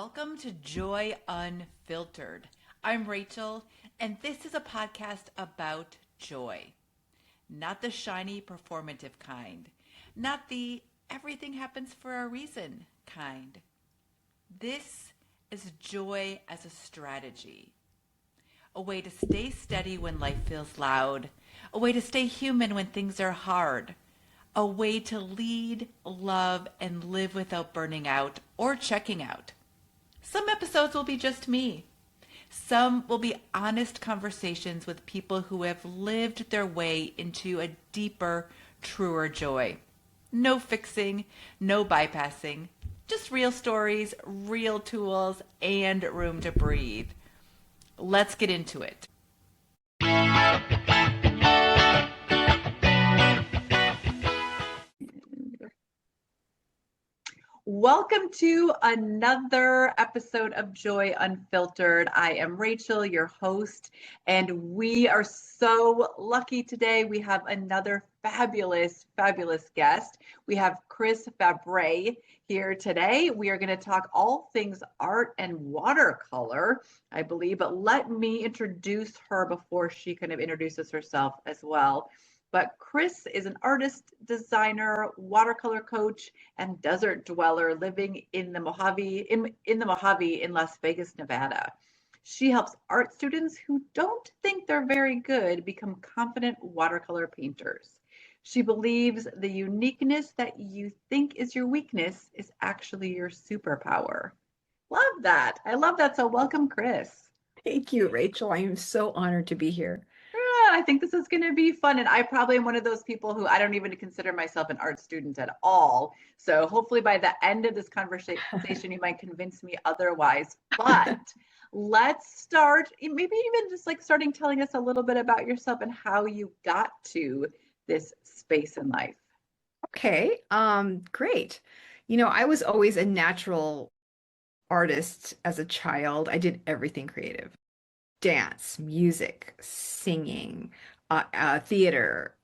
Welcome to Joy Unfiltered. I'm Rachel, and this is a podcast about joy. Not the shiny, performative kind, not the everything happens for a reason kind. This is joy as a strategy, a way to stay steady when life feels loud, a way to stay human when things are hard, a way to lead, love, and live without burning out or checking out. Some episodes will be just me. Some will be honest conversations with people who have lived their way into a deeper, truer joy. No fixing, no bypassing, just real stories, real tools, and room to breathe. Let's get into it. Welcome to another episode of Joy Unfiltered. I am Rachel, your host, and we are so lucky today. We have another fabulous guest. We have Chris Vabre here today. We are going to talk all things art and watercolor, I believe, but let me introduce her before she kind of introduces herself as well. But Chris is an artist, designer, watercolor coach, and desert dweller living in the Mojave in Las Vegas, Nevada. She helps art students who don't think they're very good become confident watercolor painters. She believes the uniqueness that you think is your weakness is actually your superpower. Love that. I love that. So welcome, Chris. Thank you, Rachel. I am so honored to be here. I think this is going to be fun. And I probably am one of those people who I don't even consider myself an art student at all. So hopefully by the end of this conversation, you might convince me otherwise. But let's start, maybe even just like starting telling us a little bit about yourself and how you got to this space in life. Okay, great. I was always a natural artist as a child. I did everything creative. Dance, music, singing, theater,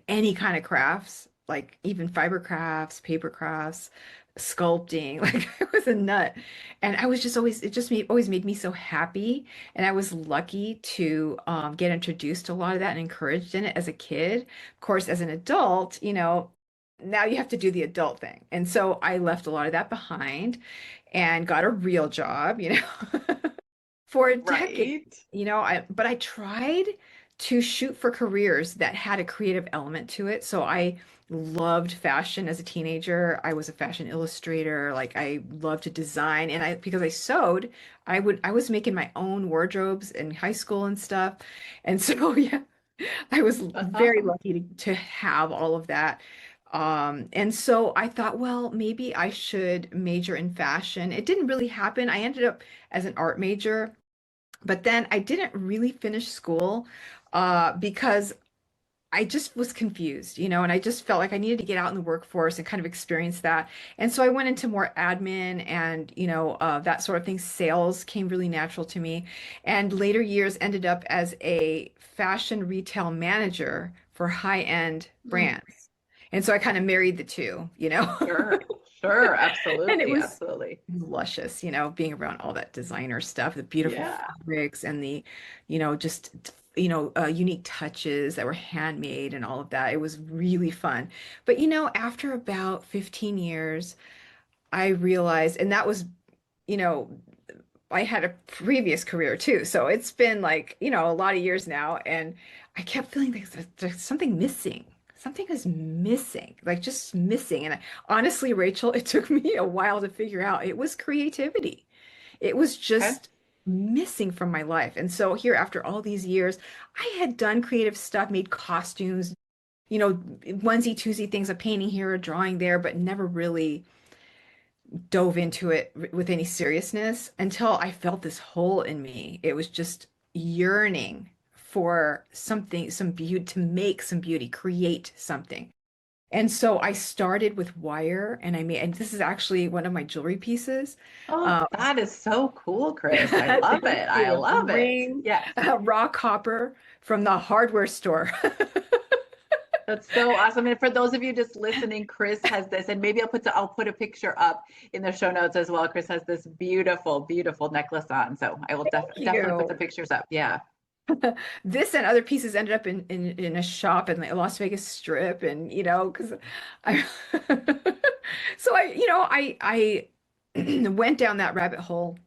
any kind of crafts, like even fiber crafts, paper crafts, sculpting. Like I was a nut, and I was just always always made me so happy, and I was lucky to get introduced to a lot of that and encouraged in it as a kid. Of course, as an adult, now you have to do the adult thing, and so I left a lot of that behind and got a real job. For a decade, Right. but I tried to shoot for careers that had a creative element to it. So I loved fashion as a teenager. I was a fashion illustrator. Like I loved to design, and because I sewed, I was making my own wardrobes in high school and stuff. And so yeah, I was That's very awesome. lucky to have all of that. And so I thought, well, maybe I should major in fashion. It didn't really happen. I ended up as an art major. But then I didn't really finish school because I just was confused, and I just felt like I needed to get out in the workforce and kind of experience that. And so I went into more admin and, that sort of thing. Sales came really natural to me. And later years ended up as a fashion retail manager for high-end Mm, brands. And so I kind of married the two. sure. Sure. And it Absolutely. was Absolutely. luscious, being around all that designer stuff, the beautiful Yeah. fabrics and the, just, unique touches that were handmade and all of that. It was really fun. But, after about 15 years, I realized, and that was, you know, I had a previous career too. So it's been like, a lot of years now. And I kept feeling like there's something missing. Something is missing, like just missing. And honestly, Rachel, it took me a while to figure out it was creativity. It was Okay. just missing from my life. And so here, after all these years, I had done creative stuff, made costumes, onesie twosie things, a painting here, a drawing there, but never really dove into it with any seriousness until I felt this hole in me. It was just yearning for something, some beauty, to make some beauty, create something. And so I started with wire and and this is actually one of my jewelry pieces. Oh, Uh, that is so cool, Chris. I love thank it. I you. love it. Ring, Yes. raw copper from the hardware store. That's so awesome. And for those of you just listening, Chris has this, and maybe I'll put a picture up in the show notes as well. Chris has this beautiful, beautiful necklace on. So I will Thank definitely put the you. pictures up. Yeah. This and other pieces ended up in a shop in the Las Vegas Strip, and because I so I went down that rabbit hole.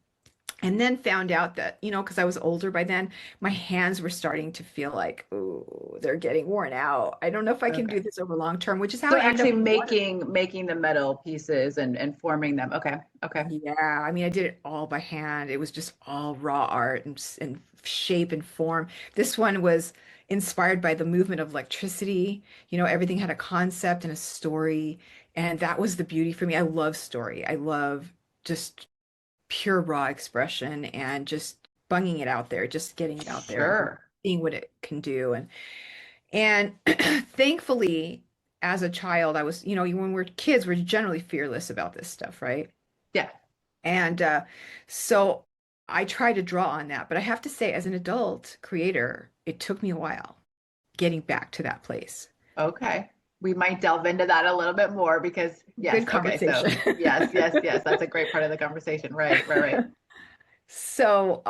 And then found out that, because I was older by then, my hands were starting to feel like, oh, they're getting worn out. I don't know if I can Okay. do this over long term, which is how So I ended up actually with water. making the metal pieces and forming them. Okay. Okay. Yeah, I mean, I did it all by hand. It was just all raw art and shape and form. This one was inspired by the movement of electricity. Everything had a concept and a story, and that was the beauty for me. I love story. I love just pure raw expression and just bunging it out there, just getting it out there and Sure. seeing what it can do. And thankfully, as a child, I was, when we're kids, we're generally fearless about this stuff, right? Yeah. And so I try to draw on that. But I have to say, as an adult creator, it took me a while getting back to that place. Okay. We might delve into that a little bit more because yes. Good Okay. So conversation. yes, yes, yes. That's a great part of the conversation. Right. Right. Right. So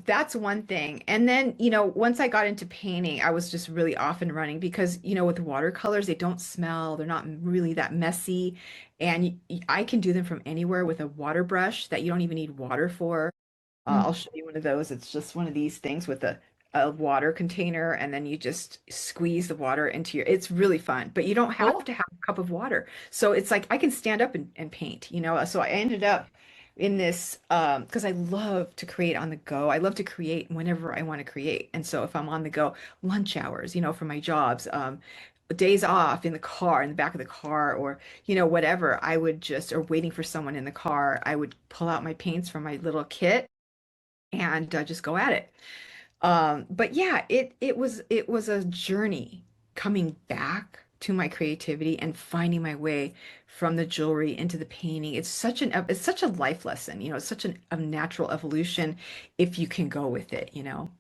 that's one thing. And then, once I got into painting, I was just really off and running because, with watercolors, they don't smell, they're not really that messy. And I can do them from anywhere with a water brush that you don't even need water for. I'll Mm. show you one of those. It's just one of these things with a water container, and then you just squeeze the water into it's really fun, but you don't have Cool. to have a cup of water. So it's like I can stand up and paint. So I ended up in this because I love to create on the go. I love to create whenever I want to create. And so if I'm on the go, lunch hours, for my jobs, days off in the car, in the back of the car, or whatever, I would just, or waiting for someone in the car, I would pull out my paints from my little kit and just go at it. But yeah, it was a journey coming back to my creativity and finding my way from the jewelry into the painting. It's such a life lesson, it's such a natural evolution if you can go with it.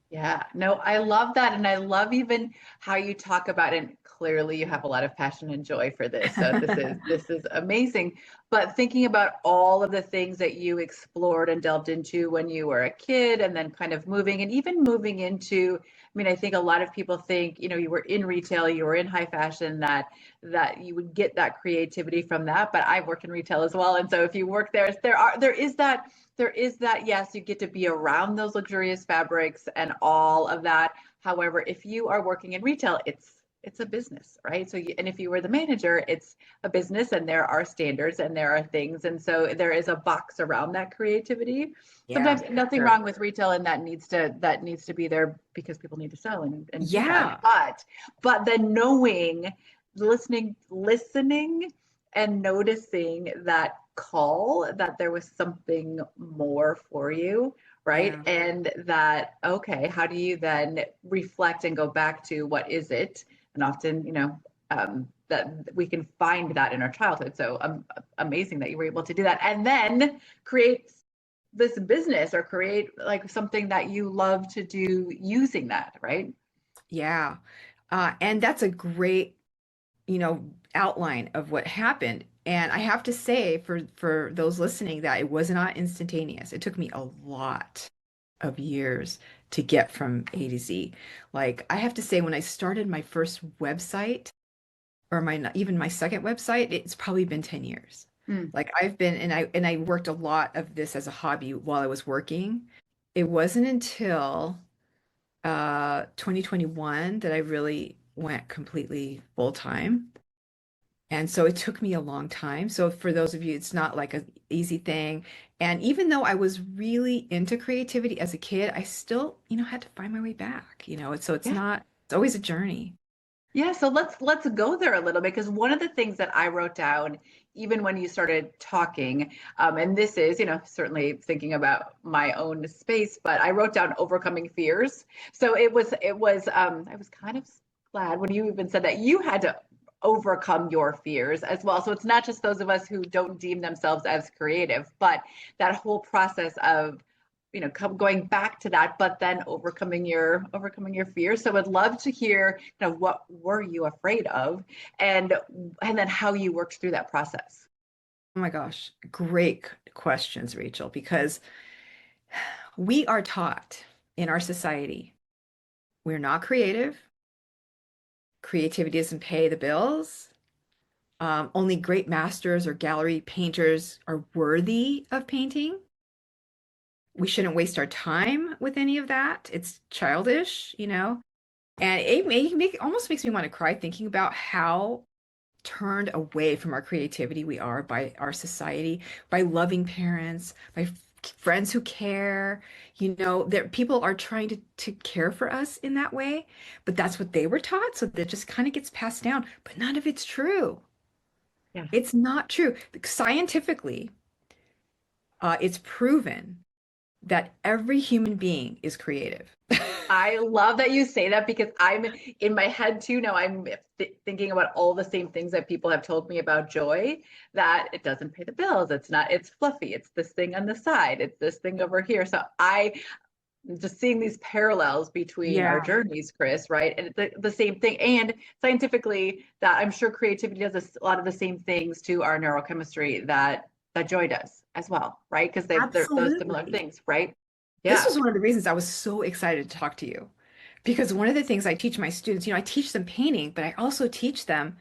Yeah, no, I love that. And I love even how you talk about, and clearly you have a lot of passion and joy for this. So this is amazing. But thinking about all of the things that you explored and delved into when you were a kid and then kind of moving and even moving into, I mean, I think a lot of people think, you were in retail, you were in high fashion, that you would get that creativity from that. But I've worked in retail as well. And so if you work there is that, yes, you get to be around those luxurious fabrics and all of that. However, if you are working in retail, it's a business, right? And if you were the manager, it's a business and there are standards and there are things. And so there is a box around that creativity. Yeah, Sometimes nothing sure. wrong with retail and that needs to be there because people need to sell and do that. Yeah, But then knowing, listening and noticing that call that there was something more for you, right? yeah, And that, okay, how do you then reflect and go back to what is it? And often, that we can find that in our childhood. So amazing that you were able to do that and then create this business or create like something that you love to do using that, right? yeah. And that's a great outline of what happened. And I have to say for those listening that it was not instantaneous. It took me a lot of years to get from A to Z. Like I have to say when I started my first website or even my second website, it's probably been 10 years. Mm. Like I've been and I worked a lot of this as a hobby while I was working. It wasn't until 2021 that I really went completely full time. And so it took me a long time. So for those of you, it's not like an easy thing. And even though I was really into creativity as a kid, I still, had to find my way back. So it's Yeah. not, it's always a journey. Yeah, so let's go there a little bit because one of the things that I wrote down, even when you started talking, and this is, certainly thinking about my own space, but I wrote down overcoming fears. So I was kind of glad when you even said that you had to overcome your fears as well. So it's not just those of us who don't deem themselves as creative, but that whole process of going back to that, but then overcoming your fears. So I'd love to hear, what were you afraid of, and then how you worked through that process. Oh my gosh, great questions, Rachel, because we are taught in our society we're not creative. Creativity doesn't pay the bills. Only great masters or gallery painters are worthy of painting. We shouldn't waste our time with any of that. It's childish, you know? And almost makes me want to cry thinking about how turned away from our creativity we are by our society, by loving parents, by friends who care. That people are trying to care for us in that way, but that's what they were taught, so that just kind of gets passed down. But none of it's true. Yeah. It's not true. Scientifically, it's proven that every human being is creative. I love that you say that, because I'm in my head too now. I'm thinking about all the same things that people have told me about joy, that it doesn't pay the bills. It's not, it's fluffy. It's this thing on the side. It's this thing over here. So I just seeing these parallels between our Yeah, journeys, Chris, right? And it's the same thing. And scientifically, that I'm sure creativity does a lot of the same things to our neurochemistry that joy does as well, right? Because they're those similar absolutely. things, right? This Yeah. was one of the reasons I was so excited to talk to you. Because one of the things I teach my students, I teach them painting, but I also teach them,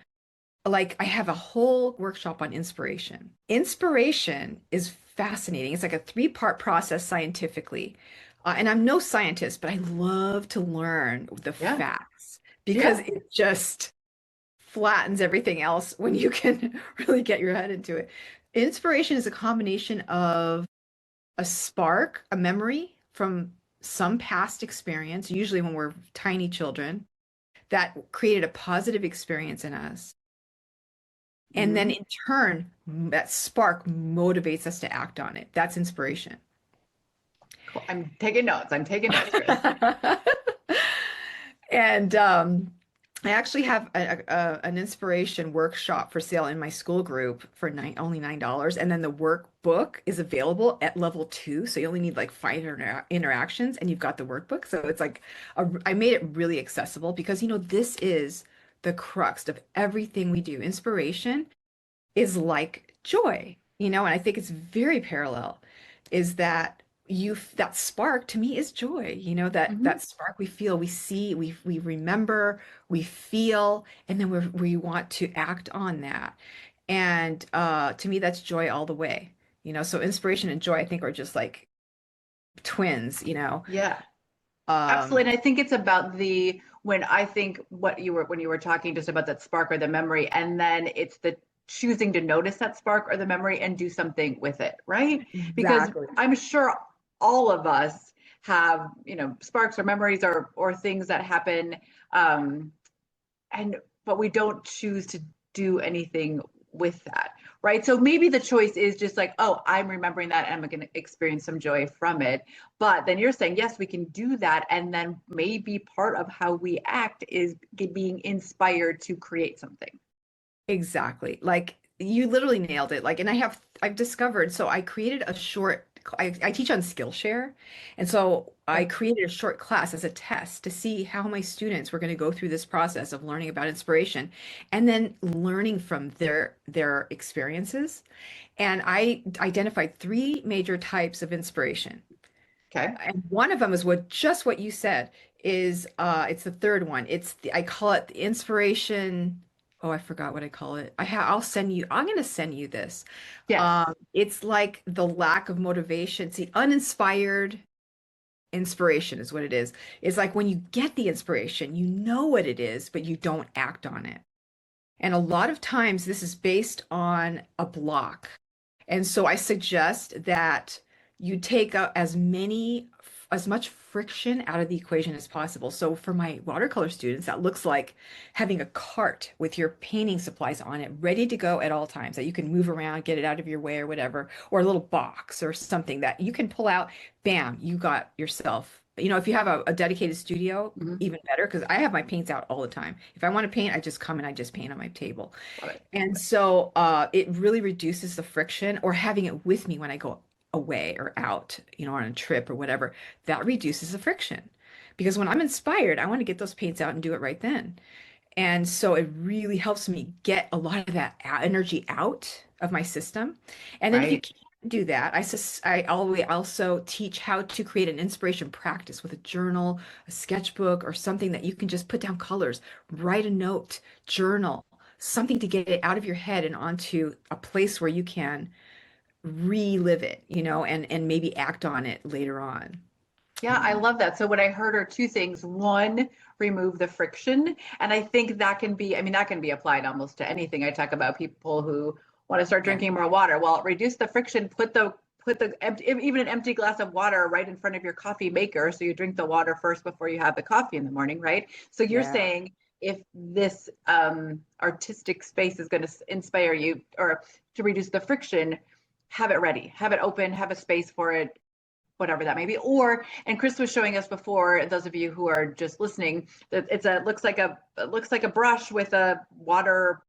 like, I have a whole workshop on inspiration. Inspiration is fascinating. It's like a three-part process scientifically. And I'm no scientist, but I love to learn the Yeah. facts because Yeah. it just flattens everything else when you can really get your head into it. Inspiration is a combination of a spark, a memory from some past experience, usually when we're tiny children, that created a positive experience in us. And then Mhm. in turn, that spark motivates us to act on it. That's inspiration. Cool. I'm taking notes. I'm taking notes, Chris. And I actually have an inspiration workshop for sale in my school group for only $9. And then the workbook is available at level 2. So you only need like 5 interactions and you've got the workbook. So it's like, I made it really accessible because, this is the crux of everything we do. Inspiration is like joy, and I think it's very parallel, is that that spark to me is joy, that Mhm. spark we feel, we see, we remember, we feel, and then we want to act on that. And to me, that's joy all the way. So inspiration and joy, I think, are just like twins. Yeah. Um, Absolutely. And I think it's about when I think when you were talking just about that spark or the memory, and then it's the choosing to notice that spark or the memory and do something with it, right? Because exactly. I'm sure all of us have, sparks or memories or things that happen, um, and but we don't choose to do anything with that, right? So maybe the choice is just like, oh, I'm remembering that and I'm going to experience some joy from it. But then you're saying, yes, we can do that, and then maybe part of how we act is being inspired to create something. Exactly. Like you literally nailed it. Like, and I've discovered, so I created a short, I teach on Skillshare. And so I Yeah. created a short class as a test to see how my students were going to go through this process of learning about inspiration and then learning from their experiences. And I identified 3 major types of inspiration. Okay. And one of them is what you said is it's the third one. I call it the inspiration. Oh, I forgot what I call it. I'm gonna send you this. Yes. It's like the lack of motivation. See, uninspired inspiration is what it is. It's like when you get the inspiration, you know what it is, but you don't act on it. And a lot of times this is based on a block. And so I suggest that you take out as much friction out of the equation as possible. So for my watercolor students, that looks like having a cart with your painting supplies on it, ready to go at all times, that you can move around, get it out of your way or whatever, or a little box or something that you can pull out. Bam, you got yourself. If you have a dedicated studio, Mhm. even better, because I have my paints out all the time. If I want to paint, I just come and I just paint on my table. Love it. And so it really reduces the friction, or having it with me when I go away or out, on a trip or whatever, that reduces the friction. Because when I'm inspired, I want to get those paints out and do it right then. And so it really helps me get a lot of that energy out of my system. And then if you Right. can't do that, I always also teach how to create an inspiration practice with a journal, a sketchbook, or something that you can just put down colors, write a note, journal, something to get it out of your head and onto a place where you can relive it, and maybe act on it later on, Yeah, I love that. So what I heard are two things. One, remove the friction. And I think that can be, I mean, that can be applied almost to anything. I talk about people who want to start Yeah. drinking more water. Well, reduce the friction, put the even an empty glass of water right in front of your coffee maker so you drink the water first before you have the coffee in the morning, right? So you're Yeah. saying if this artistic space is going to inspire you or to reduce the friction, have it ready, have it open, have a space for it, whatever that may be. Or, and Chris was showing us before, those of you who are just listening, that it looks like a brush with a water,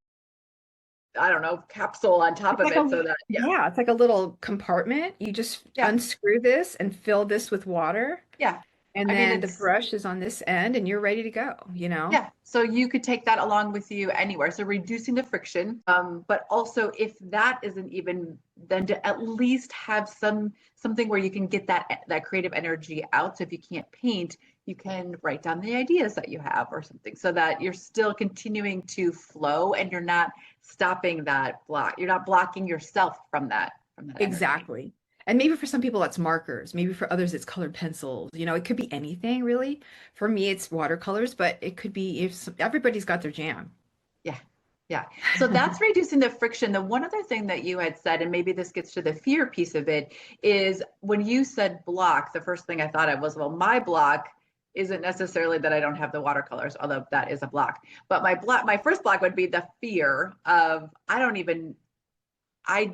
I don't know, capsule on top It's of like it. So that, yeah, yeah, it's like a little compartment. You just yeah, unscrew this and fill this with water, yeah. and I mean, then the it's brush is on this end, and you're ready to go. Yeah, so you could take that along with you anywhere. So reducing the friction, but also if that isn't even, then to at least have something where you can get that creative energy out. So if you can't paint, you can write down the ideas that you have or something, so that you're still continuing to flow and you're not stopping that block. You're not blocking yourself from that energy. Exactly. And maybe for some people that's markers. Maybe for others it's colored pencils. It could be anything really. For me, it's watercolors, but it could be if everybody's got their jam. Yeah. Yeah. So that's reducing the friction. The one other thing that you had said, and maybe this gets to the fear piece of it, is when you said block, the first thing I thought of was, well, my block isn't necessarily that I don't have the watercolors, although that is a block. But my first block would be the fear of I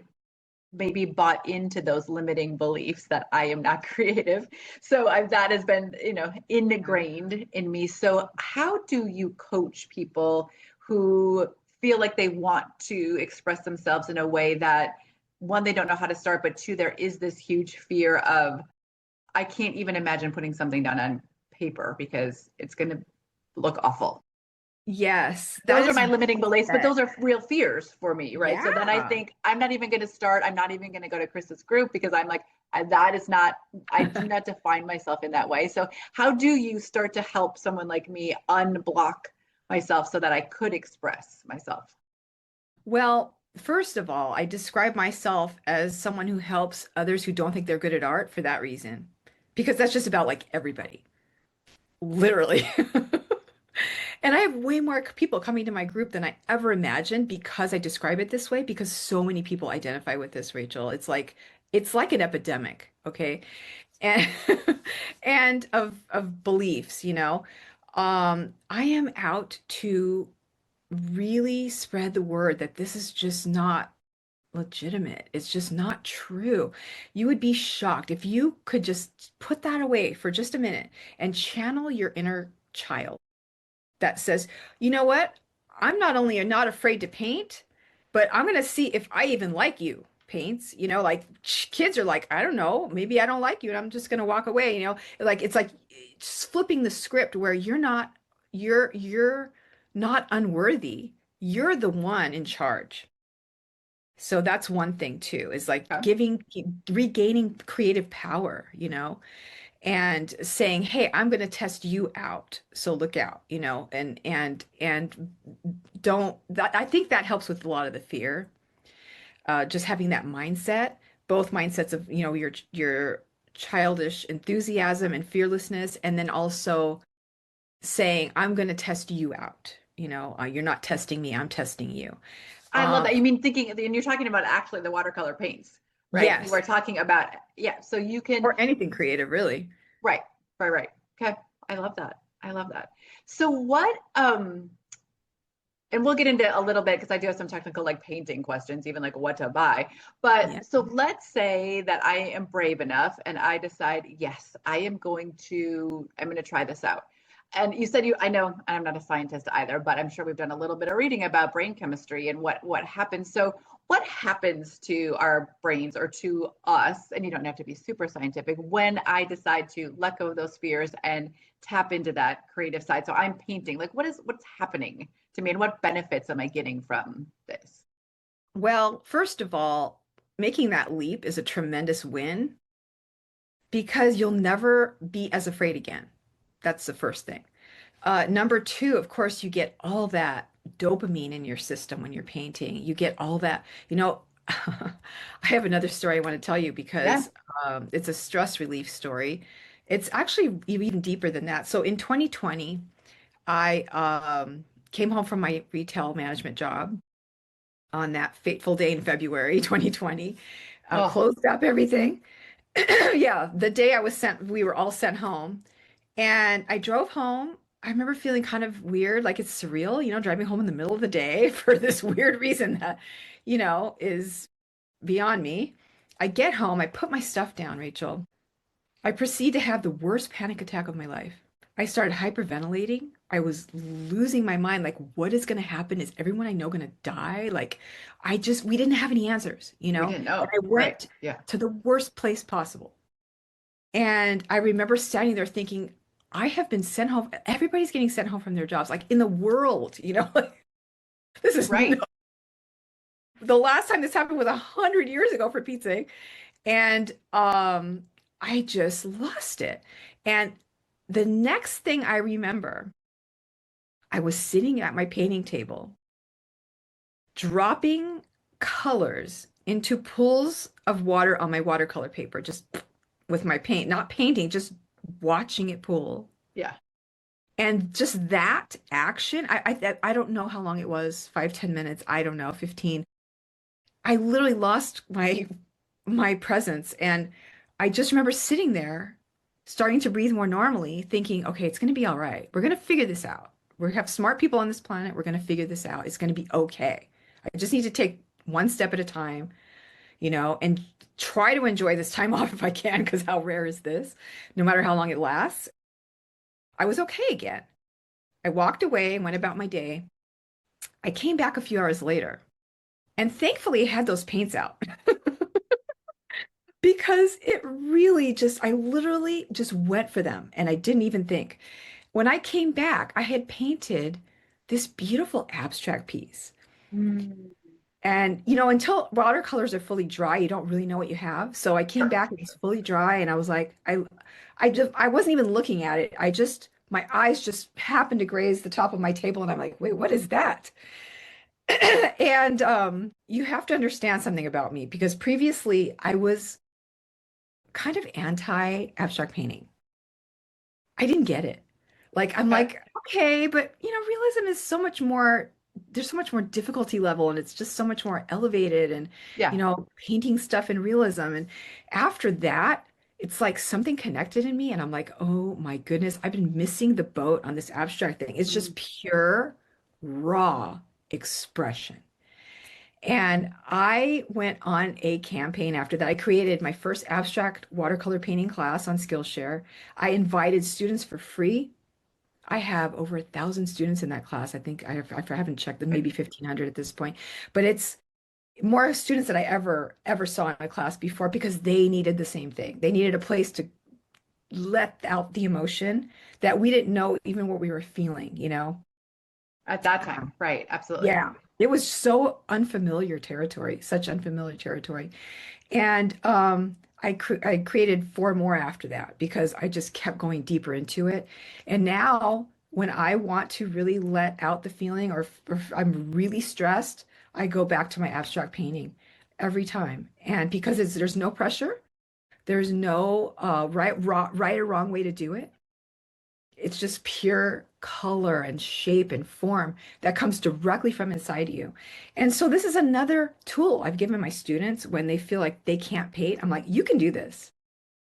maybe bought into those limiting beliefs that I am not creative. So that has been, Yeah. ingrained in me. So how do you coach people who feel like they want to express themselves in a way that, one, they don't know how to start, but two, there is this huge fear of, I can't even imagine putting something down on paper because it's going to look awful. Yes, that Those are is my well limiting beliefs, but said. those are real fears for me, right? So then I Yeah. think I'm not even going to start. I'm not even going to go to Chris's group because I'm like, that is not, I do not define myself in that way. So, how do you start to help someone like me unblock myself so that I could express myself? Well, first of all, I describe myself as someone who helps others who don't think they're good at art for that reason. Because that's just about like everybody, literally. And I have way more people coming to my group than I ever imagined because I describe it this way, because so many people identify with this, Rachel. It's like an epidemic, okay? And and of beliefs, I am out to really spread the word that this is just not legitimate. It's just not true. You would be shocked if you could just put that away for just a minute and channel your inner child that says, you know what? I'm not only not afraid to paint, but I'm going to see if I even like you paints. Like kids are like, I don't know, maybe I don't like you and I'm just going to walk away, like it's like just flipping the script where you're not unworthy. You're the one in charge. So that's one thing too, is like Okay. regaining creative power, and saying, "Hey, I'm going to test you out. So look out," and don't that I think that helps with a lot of the fear. Just having that mindset, both mindsets of, your childish enthusiasm and fearlessness, and then also saying, "I'm going to test you out." You're not testing me, I'm testing you. I love Um, that. You mean thinking, and you're talking about actually the watercolor paints, right? You yes, are talking about, yeah. So you can, or anything creative, really. right, right, right. Okay. I love that. I love that. So what, and we'll get into a little bit because I do have some technical like painting questions, even like what to buy. Yeah. But so let's say that I am brave enough and I decide, yes, I'm going to try this out. And you said I know I'm not a scientist either, but I'm sure we've done a little bit of reading about brain chemistry and what happens. So what happens to our brains or to us, and you don't have to be super scientific, when I decide to let go of those fears and tap into that creative side? So I'm painting, like what's happening to me and what benefits am I getting from this? Well, first of all, making that leap is a tremendous win because you'll never be as afraid again. That's the first thing. Number two, of course, you get all that dopamine in your system when you're painting. You get all that, I have another story I want to tell you Yeah. because it's a stress relief story. It's actually even deeper than that. So in 2020, I came home from my retail management job on that fateful day in February 2020, Oh, closed up everything. Yeah, the day we were all sent home. And I drove home. I remember feeling kind of weird, like it's surreal, driving home in the middle of the day for this weird reason that, is beyond me. I get home, I put my stuff down, Rachel. I proceed to have the worst panic attack of my life. I started hyperventilating. I was losing my mind. Like, what is going to happen? Is everyone I know going to die? Like, we didn't have any answers, we didn't And know. I Right. went Yeah. to the worst place possible. And I remember standing there thinking, I have been sent home. Everybody's getting sent home from their jobs, like in the world, like, this is no, Right. the last time this happened was 100 years ago for Pete's sake. And I just lost it. And the next thing I remember, I was sitting at my painting table, dropping colors into pools of water on my watercolor paper, just with my paint, not painting, just watching it pool. Yeah. And just that action, I don't know how long it was, 5, 10 minutes, I don't know, 15. I literally lost my presence. And I just remember sitting there, starting to breathe more normally, thinking, okay, it's going to be all right. We're going to figure this out. We have smart people on this planet. We're going to figure this out. It's going to be okay. I just need to take one step at a time, and try to enjoy this time off if I can, because how rare is this, no matter how long it lasts. I was okay again. I walked away and went about my day. I came back a few hours later, and thankfully I had those paints out. Because I literally just went for them and I didn't even think. When I came back, I had painted this beautiful abstract piece. Mm. And, until watercolors are fully dry, you don't really know what you have. So I came back, it was fully dry, and I was like, I wasn't even looking at it. My eyes just happened to graze the top of my table, and I'm like, wait, what is that? And you have to understand something about me because previously I was kind of anti-abstract painting. I didn't get it. Like, I'm Okay. like, okay, but realism is so much more, there's so much more difficulty level and it's just so much more elevated and, Yeah. painting stuff in realism. And after that, it's like something connected in me and I'm like, oh my goodness, I've been missing the boat on this abstract thing. It's Mm. just pure, raw expression. And I went on a campaign after that. I created my first abstract watercolor painting class on Skillshare. I invited students for free. I have over 1,000 students in that class. I think I haven't checked them, maybe 1,500 at this point, but it's more students than I ever saw in a class before because they needed the same thing. They needed a place to let out the emotion that we didn't know even what we were feeling. At that time. Right. Absolutely. Yeah, it was so unfamiliar territory, such unfamiliar territory. And I created four more after that because I just kept going deeper into it. And now when I want to really let out the feeling or if I'm really stressed, I go back to my abstract painting every time. And because there's no pressure, there's no right or wrong way to do it. It's just pure color and shape and form that comes directly from inside you. And so this is another tool I've given my students when they feel like they can't paint. I'm like, you can do this.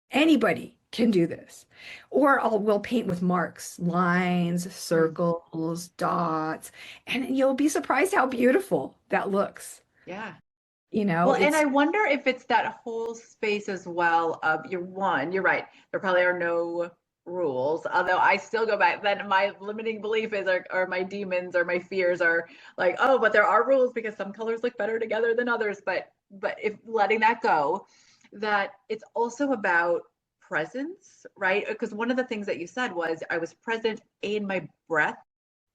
Anybody can do this. Or we'll paint with marks, lines, Mm. circles, dots, and you'll be surprised how beautiful that looks. Yeah. Well, and It's I wonder if it's that whole space as well of you're right. There probably are no rules, although I still go back, then my limiting belief is, or my demons or my fears are like, oh, but there are rules because some colors look better together than others. But if letting that go, that it's also about presence, right? Because one of the things that you said was I was present and my breath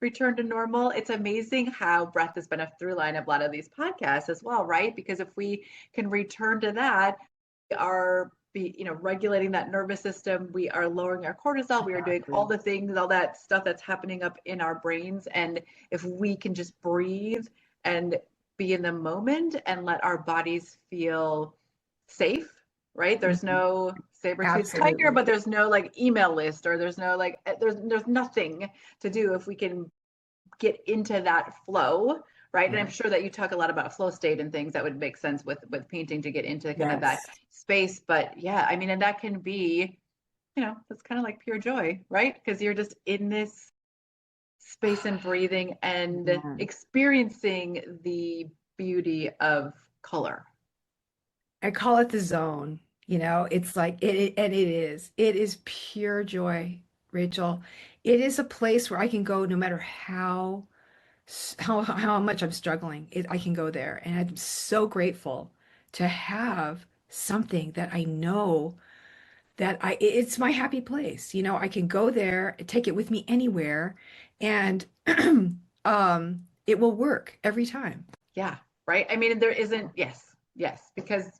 returned to normal. It's amazing how breath has been a through line of a lot of these podcasts as well, right? Because if we can return to that, we are regulating that nervous system, we are lowering our cortisol, we are doing all Exactly. the things, all that stuff that's happening up in our brains. And if we can just breathe and be in the moment and let our bodies feel safe, right? There's Mhm. no saber-tooth tiger, Absolutely. but there's no like email list, or there's no like there's nothing to do if we can get into that flow, right? And I'm Yeah. sure that you talk a lot about flow state and things that would make sense with painting to get into kind of that Yes. space. But yeah, I mean, and that can be, it's kind of like pure joy, right? Because you're just in this space and breathing and Man. experiencing the beauty of color. I call it the zone. It's like and it is pure joy, Rachel. It is a place where I can go no matter how much I'm struggling. I can go there, and I'm so grateful to have something that I know that it's my happy place. I can go there, take it with me anywhere, and it will work every time. Yeah, right. I mean, there isn't, yes, yes, because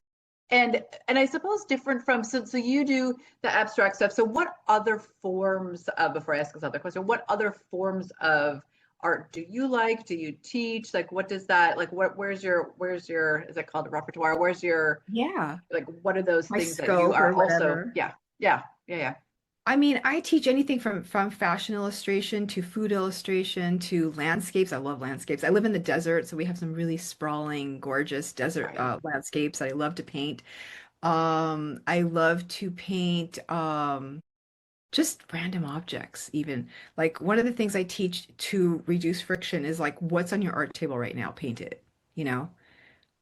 and I suppose different from, so you do the abstract stuff. So what other forms of, before I ask this other question, what other forms of art do you like? Do you teach? Like what does that, like where's your is it called a repertoire? Where's your, Yeah, like what are those my things that you scope are or also, whatever. yeah, yeah, yeah, yeah. I mean, I teach anything from fashion illustration to food illustration to landscapes. I love landscapes. I live in the desert, so we have some really sprawling, gorgeous desert Right. landscapes that I love to paint. I love to paint just random objects, even. Like one of the things I teach to reduce friction is like, what's on your art table right now? Paint it, you know?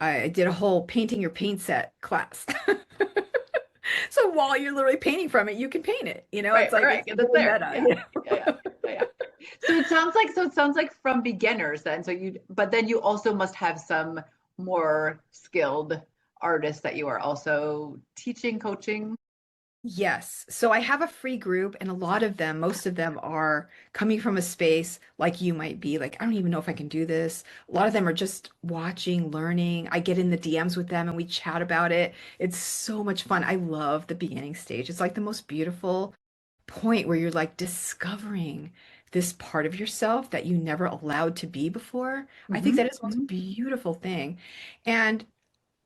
I did a whole painting your paint set class. So while you're literally painting from it, you can paint it. Right, It's right, like right. it's Because it's really there. meta. Yeah. Yeah, yeah. Yeah, yeah. So it sounds like from beginners then. But then you also must have some more skilled artists that you are also teaching, coaching. Yes. So I have a free group, and a lot of them, most of them are coming from a space like you might be like, I don't even know if I can do this. A lot of them are just watching, learning. I get in the DMs with them and we chat about it. It's so much fun. I love the beginning stage. It's like the most beautiful point where you're like discovering this part of yourself that you never allowed to be before. I think Hmm. that is the most Hmm. beautiful thing. And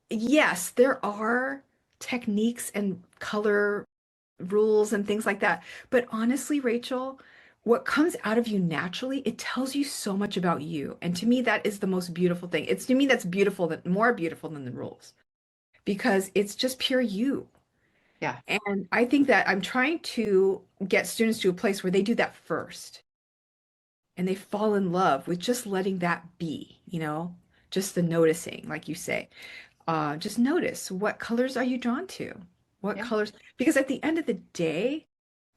yes, there are techniques and color rules and things like that. But honestly, Rachel, what comes out of you naturally, it tells you so much about you. And to me, that is the most beautiful thing. It's to me that's beautiful, that more beautiful than the rules, because it's just pure you. Yeah. And I think that I'm trying to get students to a place where they do that first and they fall in love with just letting that be, just the noticing, like you say. Just notice, what colors are you drawn to? What Yeah. colors? Because at the end of the day,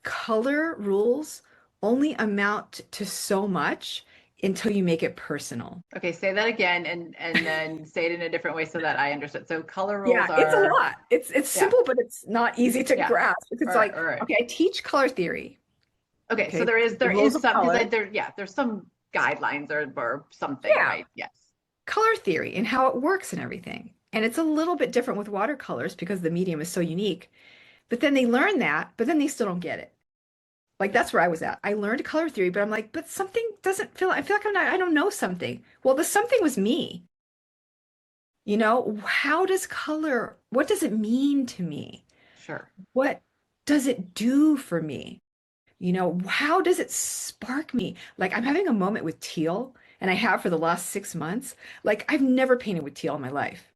color rules only amount to so much until you make it personal. Okay, say that again and then say it in a different way so that I understood. So color rules Yeah, it's a are, lot. It's yeah, simple, but it's not easy to yeah. grasp. It's All right, like, all right. okay, I teach color theory. Okay, so Okay, there is the there rules is of some, color. because there's some guidelines or something, Yeah, right? Yes. color theory and how it works and everything. And it's a little bit different with watercolors because the medium is so unique. But then they learn that, but then they still don't get it. Like that's where I was at. I learned color theory, but I'm like, but something doesn't feel, I feel like I don't know something. Well, the something was me. How does color, what does it mean to me? Sure. What does it do for me? How does it spark me? Like I'm having a moment with teal, and I have for the last 6 months. Like I've never painted with teal in my life.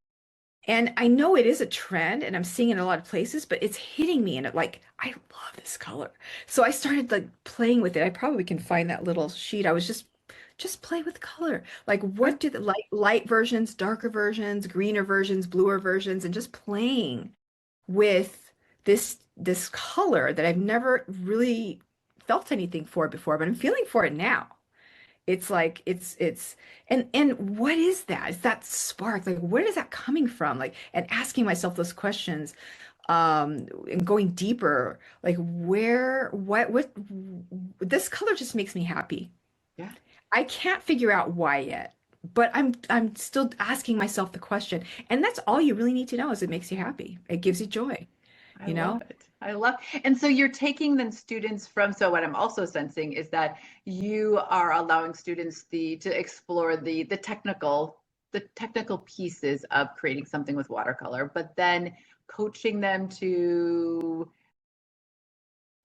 And I know it is a trend and I'm seeing it in a lot of places, but it's hitting me and it like, I love this color. So I started like playing with it. I probably can find that little sheet. I was just play with color. Like Good. what do the light versions, darker versions, greener versions, bluer versions, and just playing with this color that I've never really felt anything for before, but I'm feeling for it now. It's like it's and what is that? Is that spark? Like where is that coming from? Like and asking myself those questions, and going deeper, like where what this color just makes me happy. Yeah, I can't figure out why yet, but I'm still asking myself the question. And that's all you really need to know is it makes you happy. It gives you joy, I you love know? it. I love, and so you're taking then students from, so what I'm also sensing is that you are allowing students to explore the technical pieces of creating something with watercolor, but then coaching them to,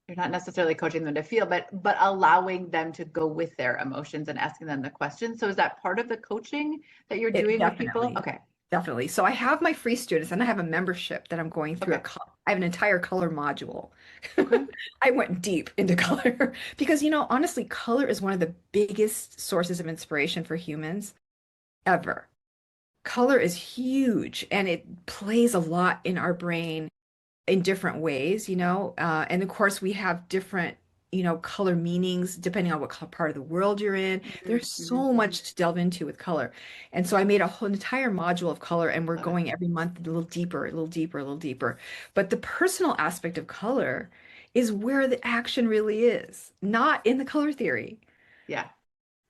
you're not necessarily coaching them to feel, but allowing them to go with their emotions and asking them the questions. So is that part of the coaching that you're It doing with people? definitely, Okay. definitely. So I have my free students and I have a membership that I'm going through Okay. I have an entire color module. Okay. I went deep into color because, honestly, color is one of the biggest sources of inspiration for humans ever. Color is huge and it plays a lot in our brain in different ways, and of course we have different, color meanings depending on what part of the world you're in. Mhm, There's mhm. so much to delve into with color. And so I made a whole entire module of color and we're Love it. going every month a little deeper, a little deeper, a little deeper. But the personal aspect of color is where the action really is, not in the color theory, Yeah.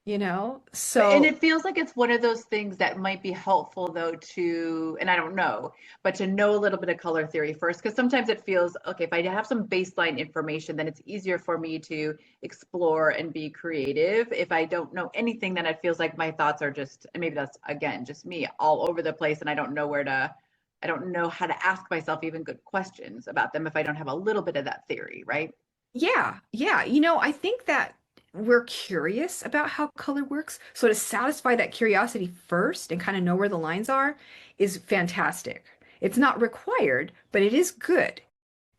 And So it feels like it's one of those things that might be helpful though to, and I don't know, but to know a little bit of color theory first, because sometimes it feels, okay, if I have some baseline information, then it's easier for me to explore and be creative. If I don't know anything, then it feels like my thoughts are just, and maybe that's again, just me all over the place and I don't know I don't know how to ask myself even good questions about them if I don't have a little bit of that theory, right? yeah, yeah. I think that we're curious about how color works. So to satisfy that curiosity first and kind of know where the lines are is fantastic. It's not required, but it is good.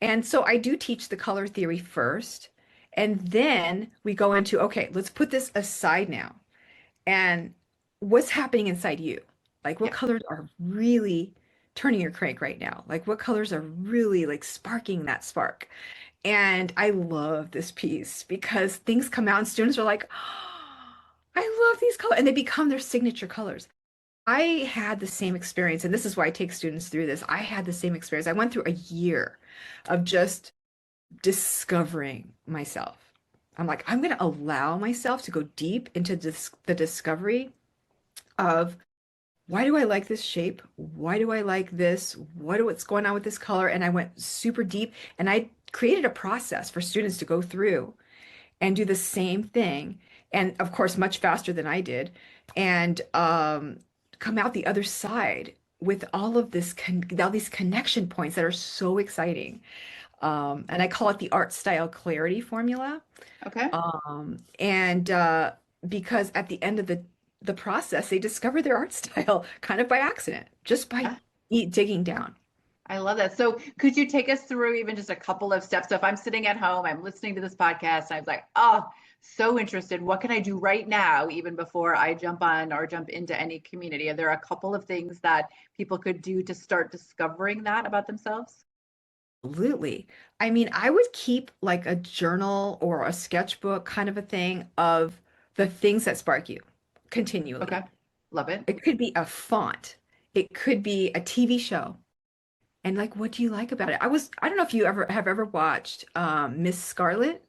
And so I do teach the color theory first, and then we go into, okay, let's put this aside now. And what's happening inside you? Like what Yeah. colors are really turning your crank right now? Like what colors are really like sparking that spark? And I love this piece because things come out and students are like, oh, I love these colors. And they become their signature colors. I had the same experience, and this is why I take students through this. I had the same experience. I went through a year of just discovering myself. I'm like, I'm going to allow myself to go deep into the discovery of why do I like this shape? Why do I like this? What's going on with this color? And I went super deep and I created a process for students to go through and do the same thing. And of course, much faster than I did. And come out the other side with all these connection points that are so exciting. And I call it the art style clarity formula. Okay. And because at the end of the process, they discover their art style kind of by accident, just by Yeah. digging down. I love that. So could you take us through even just a couple of steps? So if I'm sitting at home, I'm listening to this podcast, and I was like, oh, so interested. What can I do right now, even before I jump on or jump into any community? Are there a couple of things that people could do to start discovering that about themselves? Absolutely. I mean, I would keep like a journal or a sketchbook kind of a thing of the things that spark you Okay. continually. Love it. It could be a font, it could be a TV show. And like, what do you like about it? I don't know if you ever have ever watched Miss Scarlet.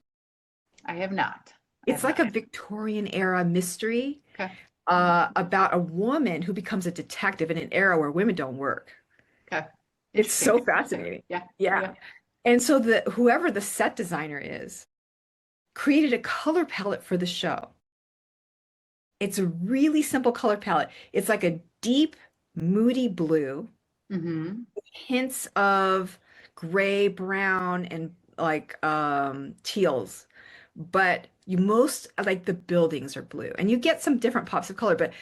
I have not. I It's have like not. a Victorian era mystery Okay. about a woman who becomes a detective in an era where women don't work. Okay. It's Interesting. so Okay. fascinating. Yeah. Yeah. Yeah. And so the whoever the set designer is created a color palette for the show. It's a really simple color palette. It's like a deep, moody blue, Mm-hmm. hints of gray, brown, and like teals. But you most like the buildings are blue, and you get some different pops of color, but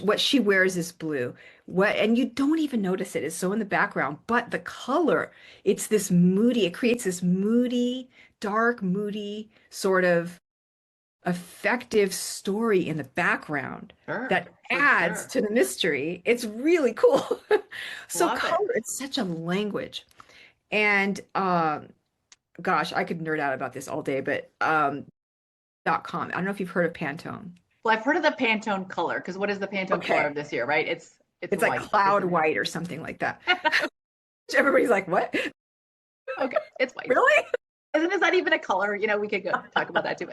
what she wears is blue. And you don't even notice it. It's so in the background, but the color, it's this moody, it creates this moody, dark, moody sort of effective story in the background Sure. that For adds sure. to the mystery. It's really cool. So Love it. color, it's such a language. And gosh, I could nerd out about this all day, but .com. I don't know if you've heard of Pantone. Well, I've heard of the Pantone color because what is the Pantone color of Okay. this year, right? It's It's like white, cloud isn't it? white or something like that. Everybody's like, what? Okay, it's white. Really? Isn't this not even a color? We could go talk about that too.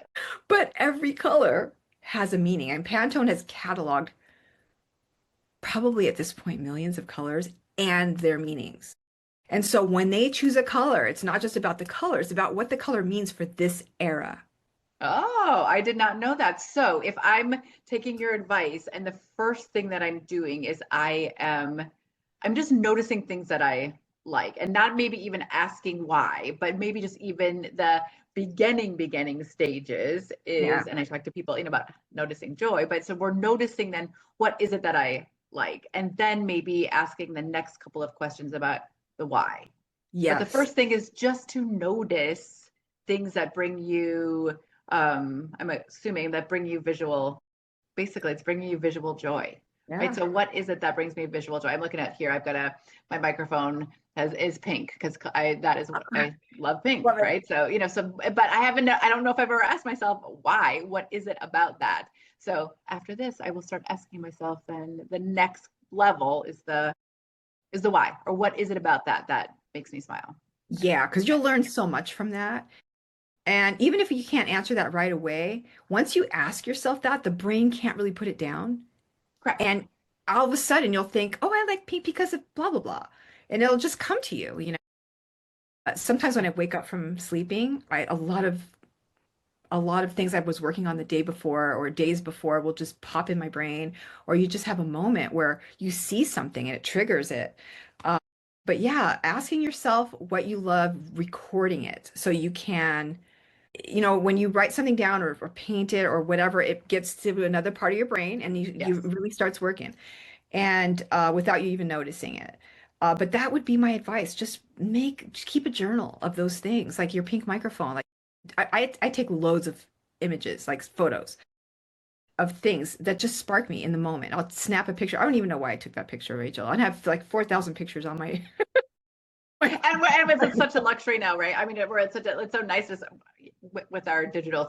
But every color has a meaning. And Pantone has cataloged probably at this point millions of colors and their meanings. And so when they choose a color, it's not just about the color, it's about what the color means for this era. Oh, I did not know that. So if I'm taking your advice and the first thing that I'm doing is I'm just noticing things that I like and not maybe even asking why, but maybe just even the beginning stages Yeah. is, and I talk to people about noticing joy, but so we're noticing then what is it that I like? And then maybe asking the next couple of questions about the why. But the Yes. first thing is just to notice things that bring you, I'm assuming that bring you visual, basically it's bringing you visual joy, right? Yeah. So what is it that brings me visual joy? I'm looking at here, I've got my microphone is pink because that is what I love pink, Love it. right? So, but I don't know if I've ever asked myself why, what is it about that? So after this, I will start asking myself then the next level is the why, or what is it about that makes me smile? Yeah, because you'll learn so much from that. And even if you can't answer that right away, once you ask yourself that, the brain can't really put it down. Correct. And all of a sudden you'll think, oh, I like pink because of blah, blah, blah. And it'll just come to you, you know. Sometimes when I wake up from sleeping, a lot of things I was working on the day before or days before will just pop in my brain, or you just have a moment where you see something and it triggers it. Uh, but yeah, asking yourself what you love, recording it so you can, when you write something down or paint it or whatever, it gets to another part of your brain and you Yes. really starts working and without you even noticing it. But that would be my advice. Just keep a journal of those things, like your pink microphone. Like I take loads of images, like photos of things that just spark me in the moment. I'll snap a picture. I don't even know why I took that picture, Rachel. I have like 4,000 pictures on my, And it's such a luxury now, right? I mean, it's so nice with our digital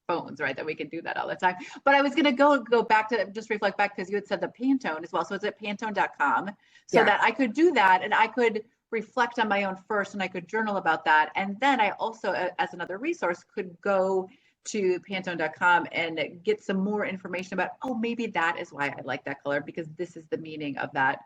phones, right? That we can do that all the time. But I was going to go back to just reflect back because you had said the Pantone as well. So it's at Pantone.com so yeah, that I could do that and I could reflect on my own first and I could journal about that. And then I also, as another resource, could go to Pantone.com and get some more information about, oh, maybe that is why I like that color because this is the meaning of that,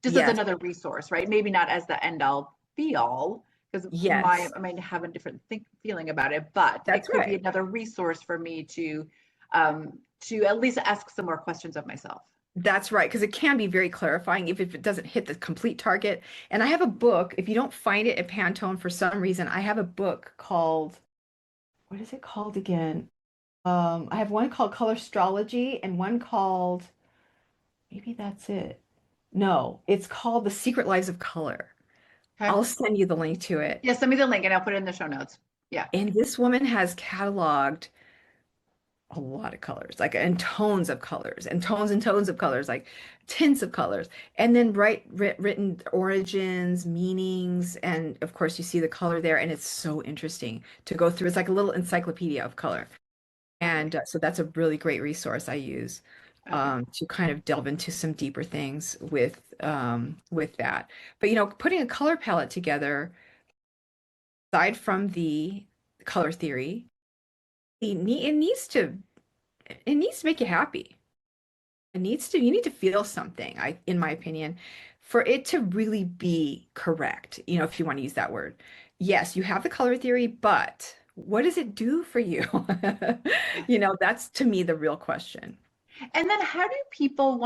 just as yes, another resource, right? Maybe not as the end all be all, because yes, I might have a different feeling about it, but it that's could be right. another resource for me to at least ask some more questions of myself. That's right, because it can be very clarifying if it doesn't hit the complete target. And I have a book, if you don't find it at Pantone for some reason, I have a book called, what is it called again? I have one called Color Astrology and one called, maybe that's it. No, it's called The Secret Lives of Color. Okay. I'll send you the link to it. Yeah, send me the link and I'll put it in the show notes. Yeah. And this woman has cataloged a lot of colors, like and tones of colors, and tones of colors, like tints of colors, and then written origins, meanings, and of course you see the color there, and it's so interesting to go through. It's like a little encyclopedia of color, and Okay. so that's a really great resource I use Okay. to kind of delve into some deeper things with that. But putting a color palette together, aside from the color theory, it needs to make you happy. You need to feel something, in my opinion, for it to really be correct, if you want to use that word. Yes, you have the color theory, but what does it do for you? That's to me the real question. And then how do people,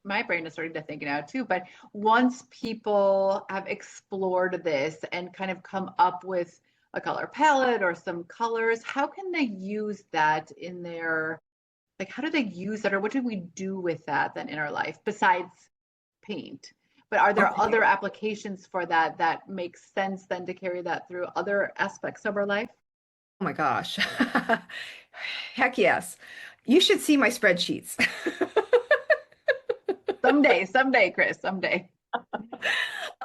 my brain is starting to think now too, but once people have explored this and kind of come up with a color palette or some colors, how can they use that in their, like, how do they use that or what do we do with that then in our life besides paint? But are there Okay. other applications for that makes sense then to carry that through other aspects of our life? Oh my gosh. Heck yes. You should see my spreadsheets. Someday, Chris, someday.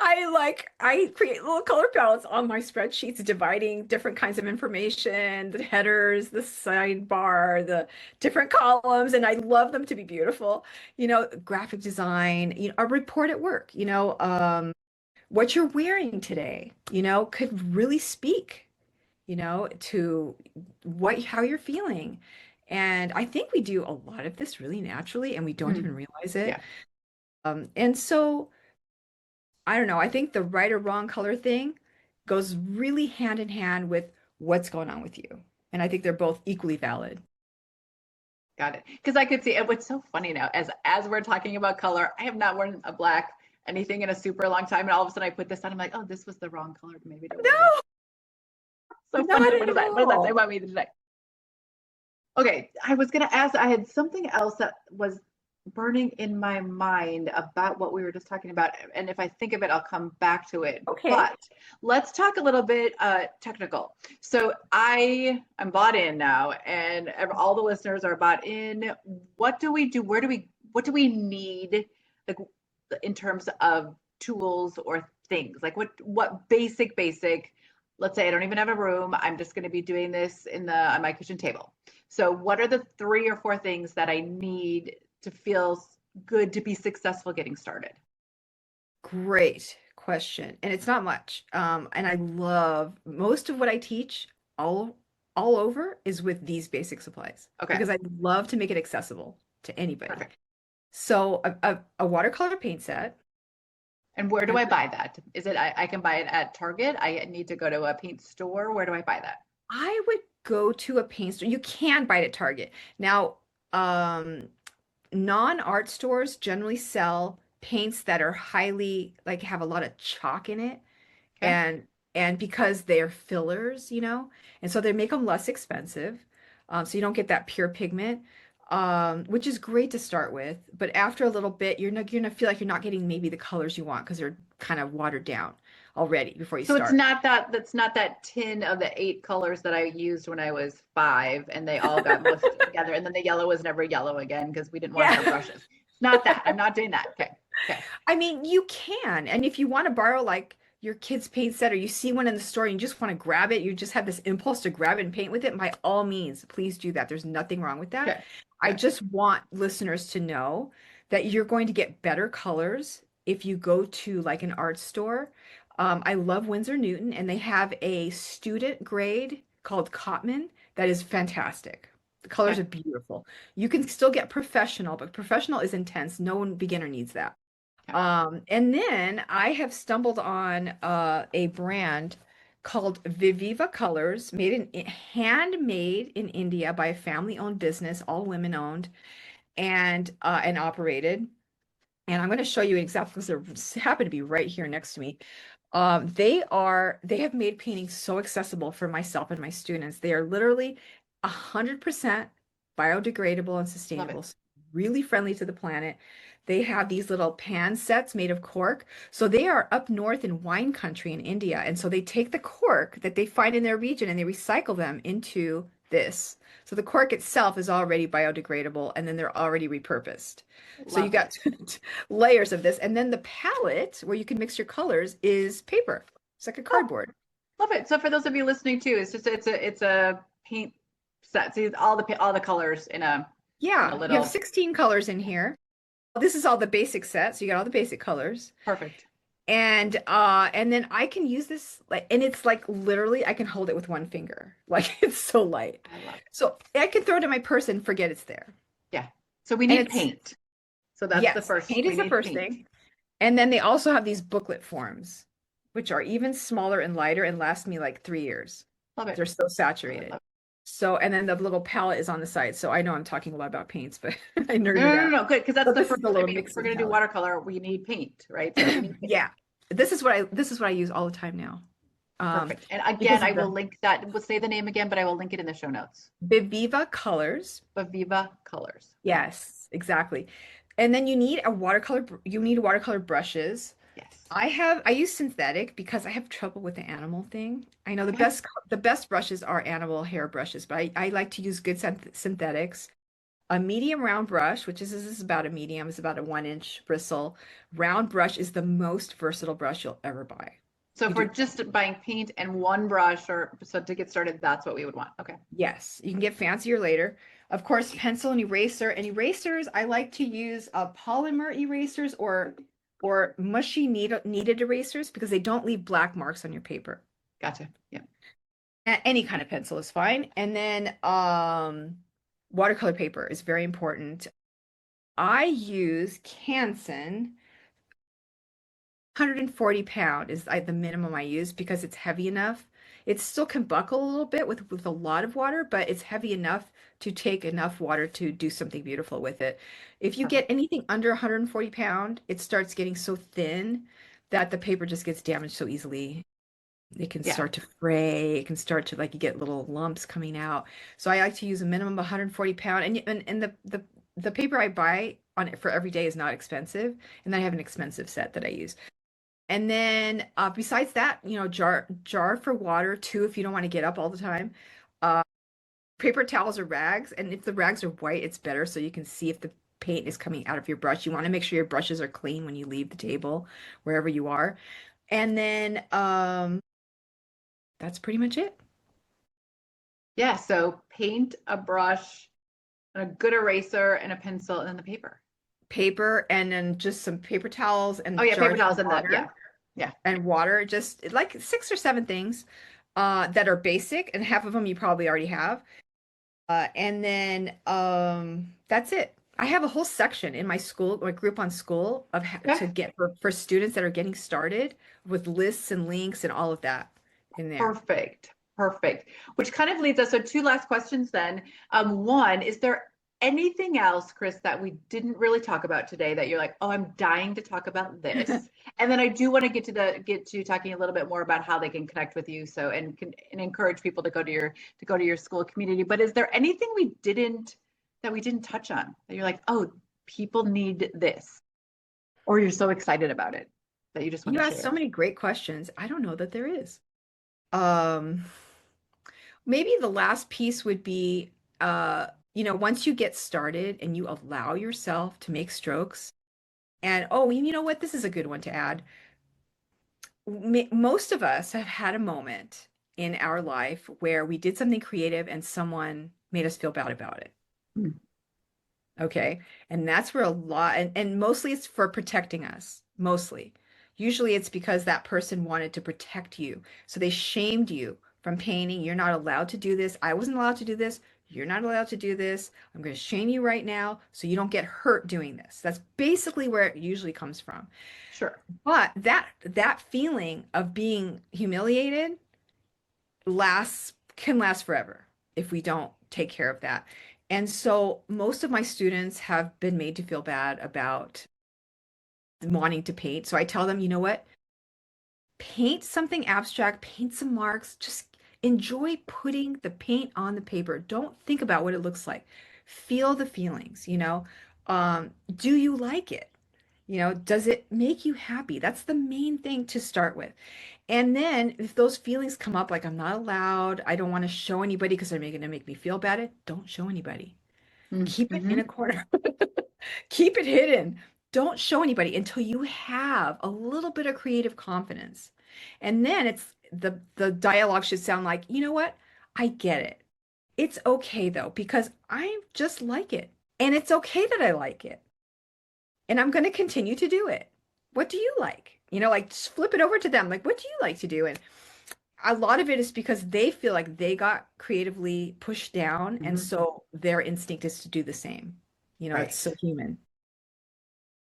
I create little color palettes on my spreadsheets, dividing different kinds of information, the headers, the sidebar, the different columns, and I love them to be beautiful. Graphic design, a report at work, what you're wearing today, could really speak, to how you're feeling. And I think we do a lot of this really naturally and we don't Hmm. even realize it. Yeah, And so I don't know. I think the right or wrong color thing goes really hand in hand with what's going on with you. And I think they're both equally valid. got it. Because I could see, and what's so funny now, as we're talking about color, I have not worn a black anything in a super long time, and all of a sudden I put this on. I'm like, oh, this was the wrong color maybe to wear. No, So not funny. at What does that say all. about me today? Okay, I was gonna ask, I had something else that was burning in my mind about what we were just talking about. And if I think of it, I'll come back to it. Okay. But let's talk a little bit technical. So I'm bought in now, and all the listeners are bought in. What do we do? What do we need, like, in terms of tools or things? Like what basic, let's say I don't even have a room. I'm just going to be doing this on my kitchen table. So what are the 3 or 4 things that I need to feel good to be successful getting started? Great question. And it's not much. And I love most of what I teach all over is with these basic supplies Okay, because I love to make it accessible to anybody. perfect. So a watercolor paint set. And where do I I buy that? Is it I can buy it at Target? I need to go to a paint store. Where do I buy that? I would go to a paint store. You can buy it at Target. Now, um, non-art stores generally sell paints that are highly, like have a lot of chalk in it. Okay. And because they're fillers, and so they make them less expensive. So you don't get that pure pigment, which is great to start with. But after a little bit, you're gonna feel like you're not getting maybe the colors you want because they're kind of watered down already before you So it's start. not that's not that tin of the 8 colors that I used when I was 5 and they all got mushed together and then the yellow was never yellow again because we didn't wash our Yeah. brushes. It's not that. I'm not doing that. Okay. Okay. I mean, you can. And if you want to borrow like your kid's paint set or you see one in the store and you just want to grab it, you just have this impulse to grab it and paint with it, by all means, please do that. There's nothing wrong with that. Okay. I Okay. just want listeners to know that you're going to get better colors if you go to like an art store. I love Winsor Newton, and they have a student grade called Cotman that is fantastic. The colors Okay. are beautiful. You can still get professional, but professional is intense. No one beginner needs that. Okay. And then I have stumbled on a brand called Viviva Colors, handmade in India by a family-owned business, all women-owned and operated. And I'm going to show you exactly because they happen to be right here next to me. They have made painting so accessible for myself and my students. They are literally 100% biodegradable and Love sustainable, it. so really friendly to the planet. They have these little pan sets made of cork. So they are up north in wine country in India. And so they take the cork that they find in their region and they recycle them into this. So the cork itself is already biodegradable and then they're already repurposed. So you Love got it. layers of this. And then the palette where you can mix your colors is paper. It's like a Oh, cardboard. love it. So for those of you listening too, it's a paint set. See all the colors in a Yeah, you have little 16 colors in here. This is all the basic set, so you got all the basic colors. perfect. And then I can use this like and it's like literally I can hold it with one finger. Like it's so light. I love it. So I can throw it in my purse and forget it's there. Yeah. So we And need it's paint. So that's the yes, first. paint We is the need first paint. thing. And then they also have these booklet forms, which are even smaller and lighter and last me like 3 years. Love it. They're so Love it. saturated. Love it. So, and then the little palette is on the side. So I know I'm talking a lot about paints, but I No, nerded no, no, out. no. Good, because that's So the this is first. the I little mean, if we're mixing gonna do palette. watercolor, we need paint, right? So we need paint. Yeah. This is what I use all the time now. Um, Perfect. And again, because I of will the link that. We'll say the name again, but I will link it in the show notes. Viviva colors. But Viva Colors. Okay. Yes, exactly. And then you need watercolor brushes. Yes. I use synthetic because I have trouble with the animal thing. I know Okay. the best brushes are animal hair brushes, but I like to use good synthetics. a medium round brush, which is this is about a medium, it's about a 1 inch bristle. Round brush is the most versatile brush you'll ever buy. So You if we're do, just buying paint and one brush, or so to get started, that's what we would want. Okay. yes, you can get fancier later. Of course, pencil and eraser. And erasers, I like to use polymer erasers or mushy kneaded erasers because they don't leave black marks on your paper. Gotcha. Yeah. Any kind of pencil is fine. And then watercolor paper is very important. I use Canson 140 pound is the minimum I use because it's heavy enough. It still can buckle a little bit with a lot of water, but it's heavy enough to take enough water to do something beautiful with it. If you get Perfect. anything under 140 pound, it starts getting so thin that the paper just gets damaged so easily. It can Yeah. start to fray. It can start to like you get little lumps coming out. So I like to use a minimum of 140 pound. And the paper I buy on it for every day is not expensive. And then I have an expensive set that I use. And then besides that, jar for water too, if you don't want to get up all the time. Uh, Paper towels or rags. And if the rags are white, it's better so you can see if the paint is coming out of your brush. You want to make sure your brushes are clean when you leave the table, wherever you are. And then that's pretty much it. Yeah. So paint, a brush, a good eraser, and a pencil, and then the paper. Paper and then just some paper towels Oh and yeah, paper jars towels of and the yeah. water Yeah. and water, just like 6 or 7 things that are basic, and half of them you probably already have. And then that's it. I have a whole section in my school, my group on school of Okay. to get for students that are getting started with lists and links and all of that in there. Perfect. Perfect. Which kind of leads us. So two last questions then. One, is there anything else, Chris, that we didn't really talk about today that you're like, oh, I'm dying to talk about this? And then I do want to get to talking a little bit more about how they can connect with you. So and encourage people to go to your school community. But is there anything we didn't touch on that you're like, oh, people need this, or you're so excited about it that you just want You to asked so share? many great questions. I don't know that there is. Um, Maybe the last piece would be, once you get started and you allow yourself to make strokes, and oh, you know what? This is a good one to add. Most of us have had a moment in our life where we did something creative and someone made us feel bad about it. Mm. Okay. And that's where a lot, and mostly it's for protecting us, mostly. Usually it's because that person wanted to protect you. So they shamed you from painting. You're not allowed to do this. I wasn't allowed to do this. You're not allowed to do this. I'm going to shame you right now so you don't get hurt doing this. That's basically where it usually comes from. Sure. But that feeling of being humiliated can last forever if we don't take care of that. And so most of my students have been made to feel bad about wanting to paint. So I tell them, you know what? Paint something abstract, paint some marks, just enjoy putting the paint on the paper. Don't think about what it looks like. Feel the feelings. Do you like it? Does it make you happy? That's the main thing to start with. And then if those feelings come up, like I'm not allowed, I don't want to show anybody because they're going to make me feel bad, don't show anybody. Keep it in Mm-hmm. a corner. Keep it hidden. Don't show anybody until you have a little bit of creative confidence. And then it's the dialogue should sound like, you know what? I get it. It's okay though, because I just like it. And it's okay that I like it. And I'm going to continue to do it. What do you like? Like just flip it over to them. Like, what do you like to do? And a lot of it is because they feel like they got creatively pushed down. And Mm-hmm. so their instinct is to do the same. It's Right. so human.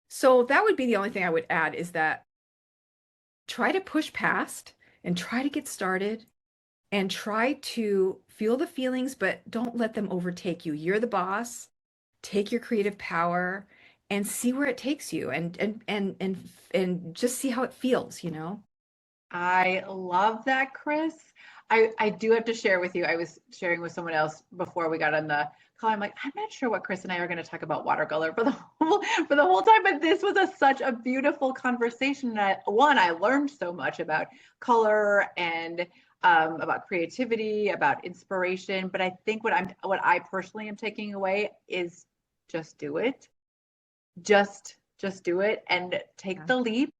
So that would be the only thing I would add is that try to push past and try to get started and try to feel the feelings, but don't let them overtake you. You're the boss. Take your creative power and see where it takes you and just see how it feels. I love that, Chris. I do have to share with you. I was sharing with someone else before we got on the call. I'm like, I'm not sure what Chris and I are going to talk about watercolor for the whole time, but this was such a beautiful conversation. I learned so much about color and about creativity, about inspiration. But I think what I personally am taking away is just do it. Just do it and take Yeah. the leap.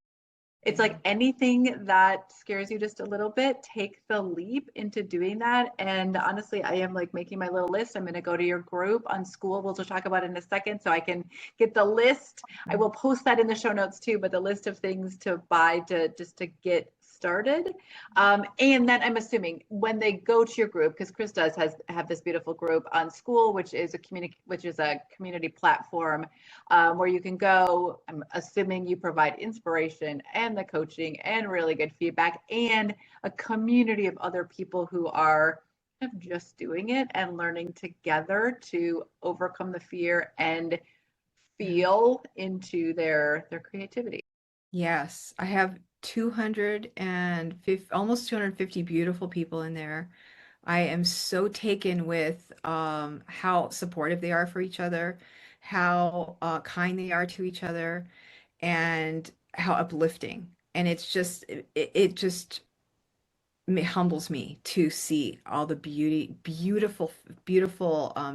It's Yeah. like anything that scares you just a little bit, take the leap into doing that. And honestly, I am like making my little list. I'm going to go to your group on school. We'll talk about it in a second so I can get the list. I will post that in the show notes too, but the list of things to buy to just to get started. And then I'm assuming when they go to your group, because Chris does have this beautiful group on school, which is a community platform where you can go. I'm assuming you provide inspiration and the coaching and really good feedback and a community of other people who are kind of just doing it and learning together to overcome the fear and Yeah. feel into their creativity. Yes, I have 250, almost 250 beautiful people in there. I am so taken with how supportive they are for each other, how kind they are to each other, and how uplifting. And it's just it just humbles me to see all the beautiful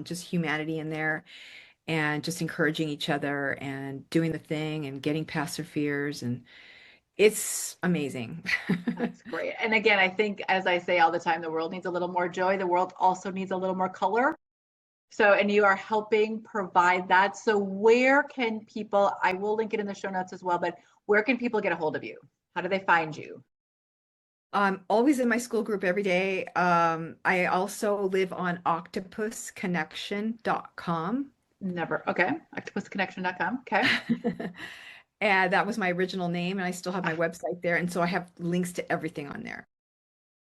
just humanity in there, and just encouraging each other and doing the thing and getting past their fears, and it's amazing. That's great. And again, I think, as I say all the time, the world needs a little more joy. The world also needs a little more color. So, and you are helping provide that. So, where can people, I will link it in the show notes as well, but where can people get a hold of you? How do they find you? I'm always in my school group every day. I also live on octopusconnection.com. Never. Okay. Octopusconnection.com. Okay. And that was my original name, and I still have my website there. And so I have links to everything on there.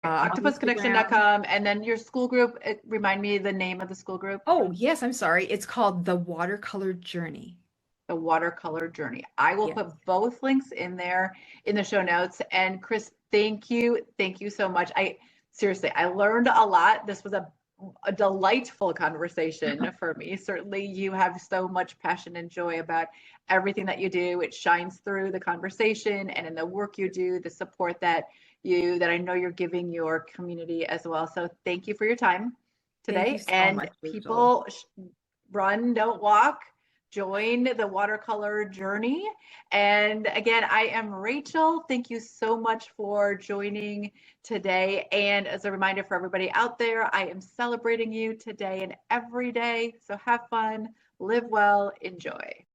I'm on Instagram. Octopusconnection.com. And then your school group, remind me the name of the school group. Oh, yes, I'm sorry. It's called The Watercolor Journey. The watercolor journey. I will put Yes. both links in there in the show notes. And Chris, thank you. Thank you so much. I seriously, I learned a lot. This was a delightful conversation for me. Certainly, you have so much passion and joy about everything that you do. It shines through the conversation and in the work you do, the support that I know you're giving your community as well. So thank you for your time Thank you today. so And much, Rachel. people, run, don't walk. Join the watercolor journey. And again, I am Rachel. Thank you so much for joining today. And as a reminder for everybody out there, I am celebrating you today and every day. So have fun, live well, enjoy.